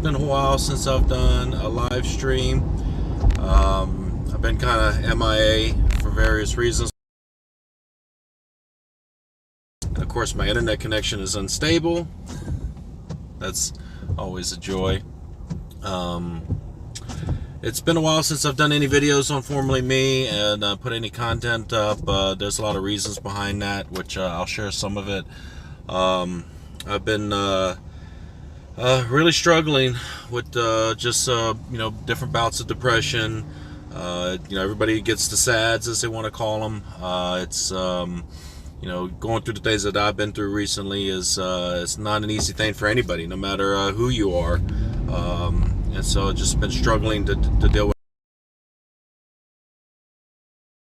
been a while since I've done a live stream. I've been kind of MIA for various reasons. And of course, my internet connection is unstable. That's always a joy. It's been a while since I've done any videos on Formerly Me and put any content up. There's a lot of reasons behind that, which I'll share some of it. I've been really struggling with just different bouts of depression. Everybody gets the SADs, as they want to call them. It's going through the things that I've been through recently is it's not an easy thing for anybody, no matter who you are. And so I've just been struggling to deal with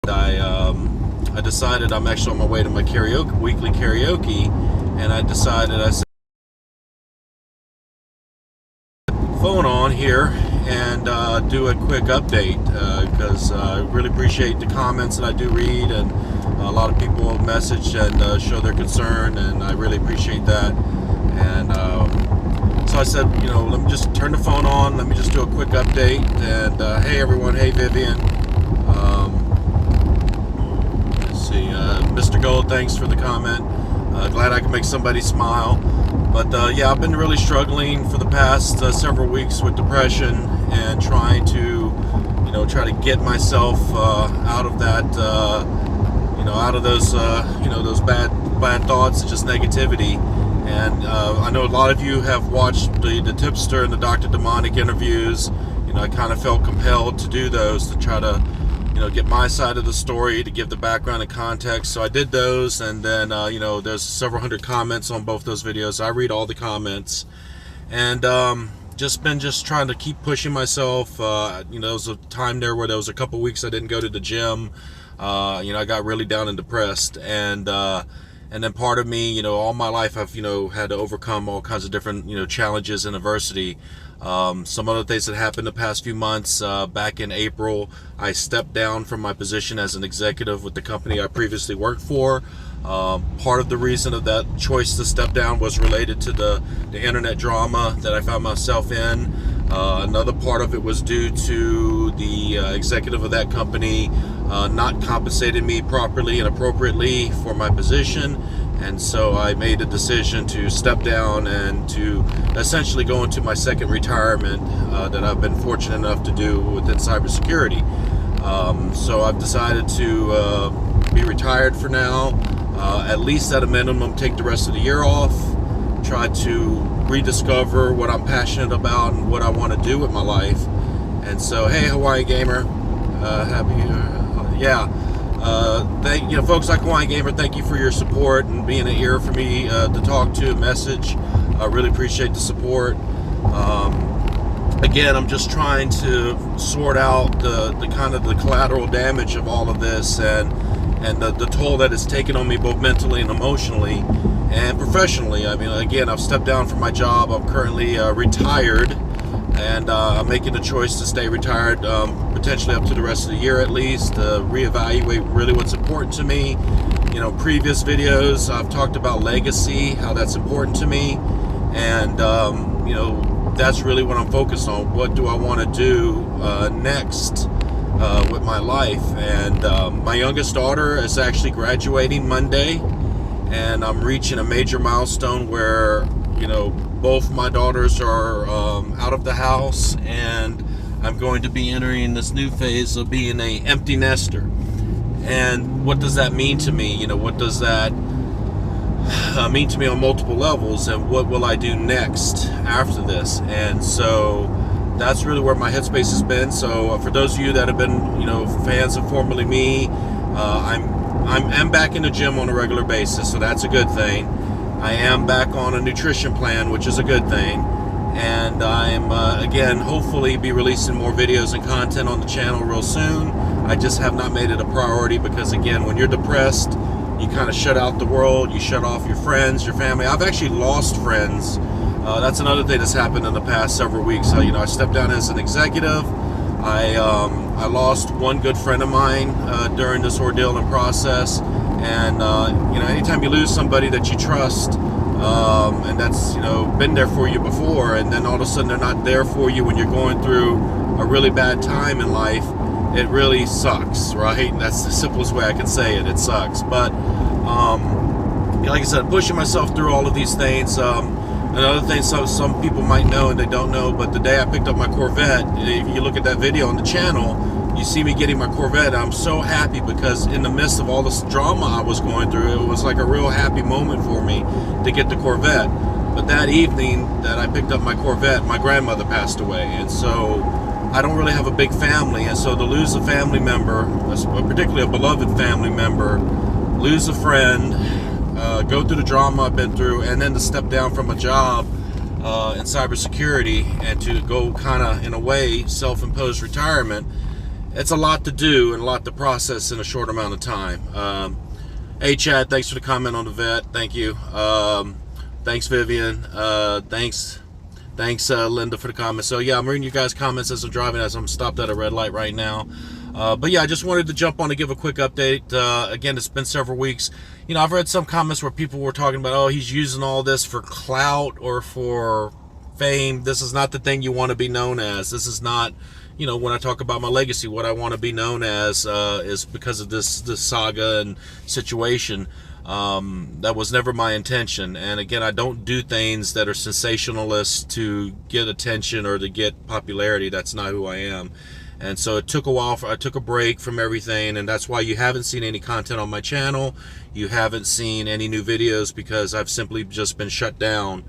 it. I decided I'm actually on my way to my weekly karaoke, and I said, phone on here and do a quick update, because I really appreciate the comments that I do read, and a lot of people have messaged and show their concern, and I really appreciate that. And so I said, let me just turn the phone on, let me just do a quick update. And hey everyone, hey Vivian, let's see, Mr. Gold, thanks for the comment. Glad I can make somebody smile. But yeah, I've been really struggling for the past several weeks with depression, and trying to get myself out of that, out of those those bad thoughts and just negativity. And I know a lot of you have watched the Tipster and the Dr. Demonic interviews. I kind of felt compelled to do those to try to get my side of the story, to give the background and context. So I did those, and then there's several hundred comments on both those videos. I read all the comments, and just trying to keep pushing myself. There was a time there where there was a couple weeks I didn't go to the gym. I got really down and depressed, and then part of me, all my life I've had to overcome all kinds of different challenges and adversity. Some other things that happened the past few months. Back in April, I stepped down from my position as an executive with the company I previously worked for. Part of the reason of that choice to step down was related to the internet drama that I found myself in. Another part of it was due to the executive of that company not compensating me properly and appropriately for my position. And so I made a decision to step down and to essentially go into my second retirement that I've been fortunate enough to do within cybersecurity. So I've decided to be retired for now, at least at a minimum, take the rest of the year off, try to rediscover what I'm passionate about and what I want to do with my life. And so, hey, Hawaii Gamer, thank folks like Hawaii Gamer, thank you for your support and being an ear for me to talk to, message. I really appreciate the support. Again, I'm just trying to sort out the kind of the collateral damage of all of this, and the toll that it's taken on me, both mentally and emotionally and professionally. I mean, again, I've stepped down from my job. I'm currently retired, and I'm making the choice to stay retired, potentially up to the rest of the year at least, reevaluate really what's important to me. Previous videos I've talked about legacy, how that's important to me, and that's really what I'm focused on. What do I want to do next with my life? And my youngest daughter is actually graduating Monday, and I'm reaching a major milestone where both my daughters are out of the house, and I'm going to be entering this new phase of being an empty nester. And what does that mean to me? What does that mean to me on multiple levels, and what will I do next after this? And so that's really where my headspace has been. So for those of you that have been fans of Formerly Me, I'm back in the gym on a regular basis, so that's a good thing. I am back on a nutrition plan, which is a good thing. And I'm, again, hopefully be releasing more videos and content on the channel real soon. I just have not made it a priority because, again, when you're depressed, you kind of shut out the world, you shut off your friends, your family. I've actually lost friends. That's another thing that's happened in the past several weeks. I stepped down as an executive. I lost one good friend of mine during this ordeal and process. And anytime you lose somebody that you trust, and that's, you know, been there for you before, and then all of a sudden they're not there for you when you're going through a really bad time in life. It really sucks, right? And that's the simplest way I can say it. It sucks. But like I said, pushing myself through all of these things. Another thing some people might know and they don't know, but the day I picked up my Corvette, if you look at that video on the channel, you see me getting my Corvette. I'm so happy because in the midst of all this drama I was going through, it was like a real happy moment for me to get the Corvette. But that evening that I picked up my Corvette, my grandmother passed away, and so I don't really have a big family, and so to lose a family member, particularly a beloved family member, lose a friend, go through the drama I've been through, and then to step down from a job in cybersecurity and to go kind of, in a way, self-imposed retirement, it's a lot to do and a lot to process in a short amount of time. Hey Chad, thanks for the comment on the vet. Thank you. Thanks Vivian. Thanks Linda for the comment. So yeah, I'm reading you guys' comments as I'm driving, as I'm stopped at a red light right now. But yeah, I just wanted to jump on to give a quick update. Again, it's been several weeks. You know, I've read some comments where people were talking about, oh, he's using all this for clout or for fame. This is not the thing you want to be known as. This is not, you know, when I talk about my legacy, what I want to be known as is because of this saga and situation. That was never my intention. And again, I don't do things that are sensationalist to get attention or to get popularity. That's not who I am. And so it took a while. I took a break from everything, and that's why you haven't seen any content on my channel. You haven't seen any new videos because I've simply just been shut down.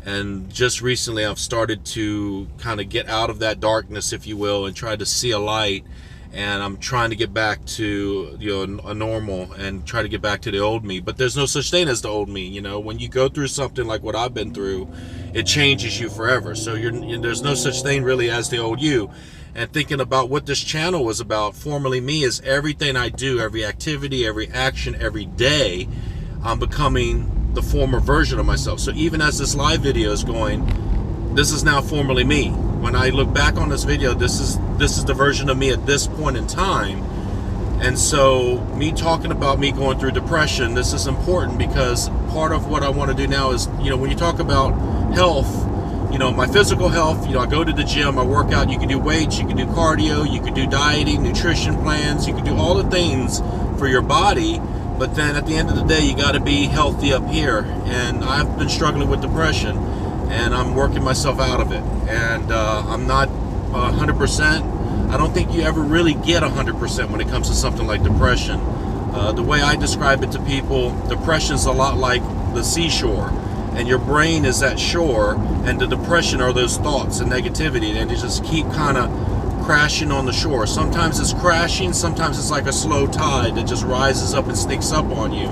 And just recently I've started to kind of get out of that darkness, if you will, and try to see a light. And I'm trying to get back to, you know, a normal and try to get back to the old me. But there's no such thing as the old me. You know, when you go through something like what I've been through, it changes you forever. So there's no such thing really as the old you. And thinking about what this channel was about, formerly me, is everything I do, every activity, every action, every day, I'm becoming the former version of myself. So even as this live video is going, this is now formerly me. When I look back on this video, this is the version of me at this point in time. And so me talking about me going through depression, this is important because part of what I want to do now is, you know, when you talk about health, you know, my physical health, you know, I go to the gym, I work out, you can do weights, you can do cardio, you can do dieting, nutrition plans, you can do all the things for your body. But then at the end of the day, you got to be healthy up here. And I've been struggling with depression, and I'm working myself out of it. And I'm not 100%. I don't think you ever really get 100% when it comes to something like depression. The way I describe it to people, depression is a lot like the seashore. And your brain is that shore, and the depression are those thoughts and negativity, and they just keep kind of crashing on the shore. Sometimes it's crashing, sometimes it's like a slow tide that just rises up and sneaks up on you.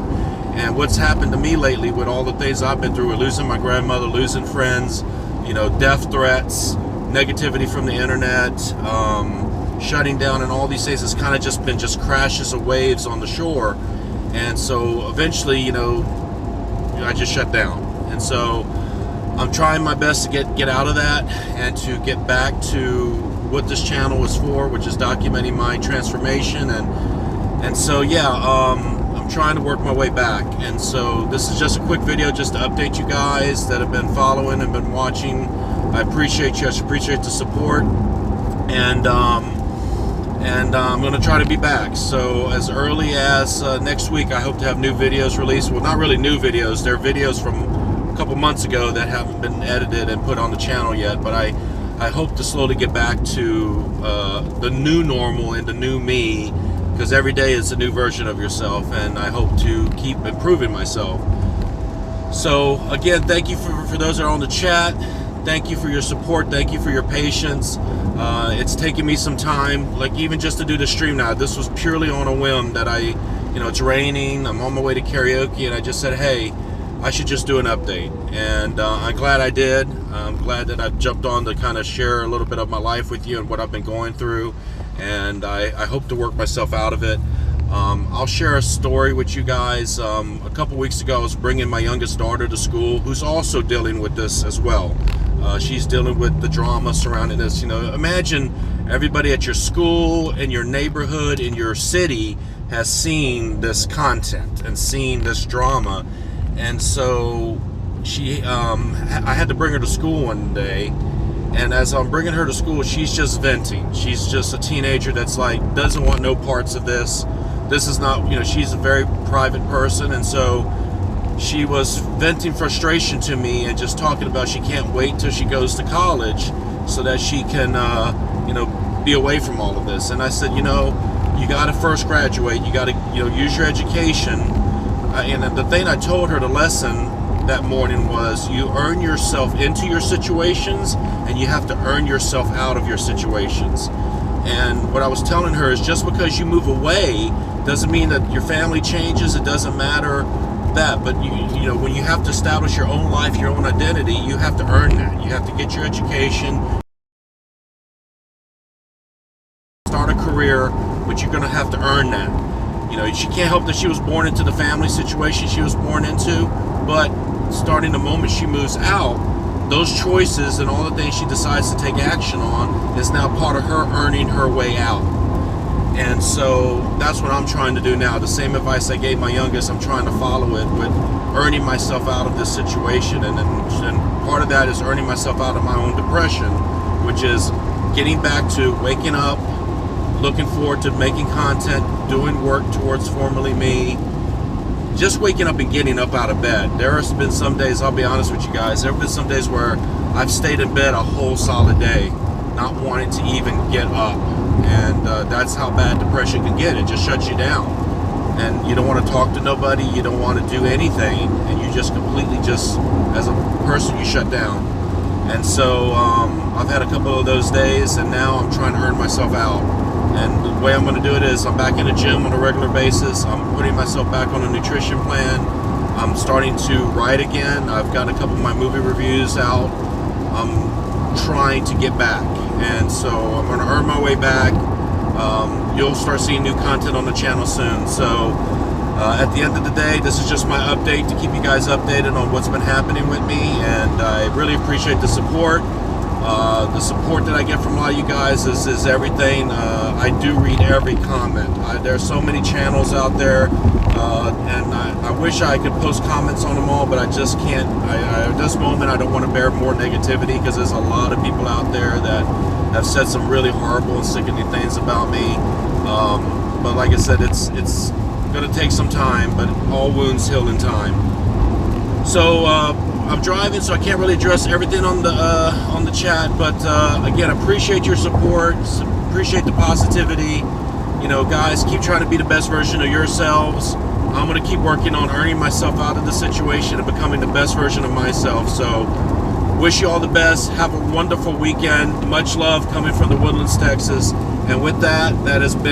And what's happened to me lately with all the things I've been through, with losing my grandmother, losing friends, you know, death threats, negativity from the internet, shutting down, and all these things, it's kind of just been just crashes of waves on the shore. And so eventually, you know, I just shut down. And so I'm trying my best to get out of that and to get back to what this channel is for, which is documenting my transformation. And so yeah, I'm trying to work my way back. And so this is just a quick video just to update you guys that have been following and been watching. I appreciate you. I appreciate the support. And I'm going to try to be back. So as early as next week, I hope to have new videos released. Well, not really new videos. They're videos from a couple months ago that haven't been edited and put on the channel yet. But I hope to slowly get back to the new normal and the new me, because every day is a new version of yourself, and I hope to keep improving myself. So again, thank you for those that are on the chat. Thank you for your support. Thank you for your patience. It's taken me some time, like even just to do the stream now. This was purely on a whim that you know, it's raining, I'm on my way to karaoke, and I just said, hey, I should just do an update. And I'm glad I did. I'm glad that I jumped on to kind of share a little bit of my life with you and what I've been going through. And I hope to work myself out of it. I'll share a story with you guys. A couple weeks ago, I was bringing my youngest daughter to school, who's also dealing with this as well. She's dealing with the drama surrounding this. You know, imagine everybody at your school, in your neighborhood, in your city has seen this content and seen this drama. And so I had to bring her to school one day, and as I'm bringing her to school, she's just venting. She's just a teenager that's like, doesn't want no parts of this. This is not, she's a very private person, and so she was venting frustration to me and just talking about she can't wait till she goes to college so that she can, be away from all of this. And I said, you got to first graduate. You got to, use your education. And the thing I told her, the lesson that morning was, you earn yourself into your situations, and you have to earn yourself out of your situations. And what I was telling her is, just because you move away doesn't mean that your family changes. It doesn't matter that, but when you have to establish your own life, your own identity, you have to earn that. You have to get your education, start a career, but you're going to have to earn that. She can't help that she was born into the family situation she was born into, but starting the moment she moves out, those choices and all the things she decides to take action on is now part of her earning her way out. And so that's what I'm trying to do now. The same advice I gave my youngest, I'm trying to follow it with earning myself out of this situation. And part of that is earning myself out of my own depression, which is getting back to waking up, looking forward to making content, doing work towards formerly me, just waking up and getting up out of bed. There have been some days, I'll be honest with you guys, there have been some days where I've stayed in bed a whole solid day, not wanting to even get up. And that's how bad depression can get. It just shuts you down. And you don't want to talk to nobody, you don't want to do anything, and you just completely as a person, you shut down. And so I've had a couple of those days, and now I'm trying to earn myself out. And the way I'm going to do it is I'm back in the gym on a regular basis. I'm putting myself back on a nutrition plan. I'm starting to write again. I've got a couple of my movie reviews out. I'm trying to get back. And so I'm going to earn my way back. You'll start seeing new content on the channel soon. So at the end of the day, this is just my update to keep you guys updated on what's been happening with me. And I really appreciate the support. The support that I get from a lot of you guys is everything. I do read every comment. There's so many channels out there, and I wish I could post comments on them all, but I just can't. At this moment, I don't want to bear more negativity, because there's a lot of people out there that have said some really horrible and sickening things about me. But like I said, it's going to take some time, but all wounds heal in time. So I'm driving, so I can't really address everything on the chat, but again, appreciate your support, appreciate the positivity. Guys, keep trying to be the best version of yourselves. I'm going to keep working on earning myself out of the situation and becoming the best version of myself. So wish you all the best. Have a wonderful weekend. Much love coming from the Woodlands, Texas. And with that, that has been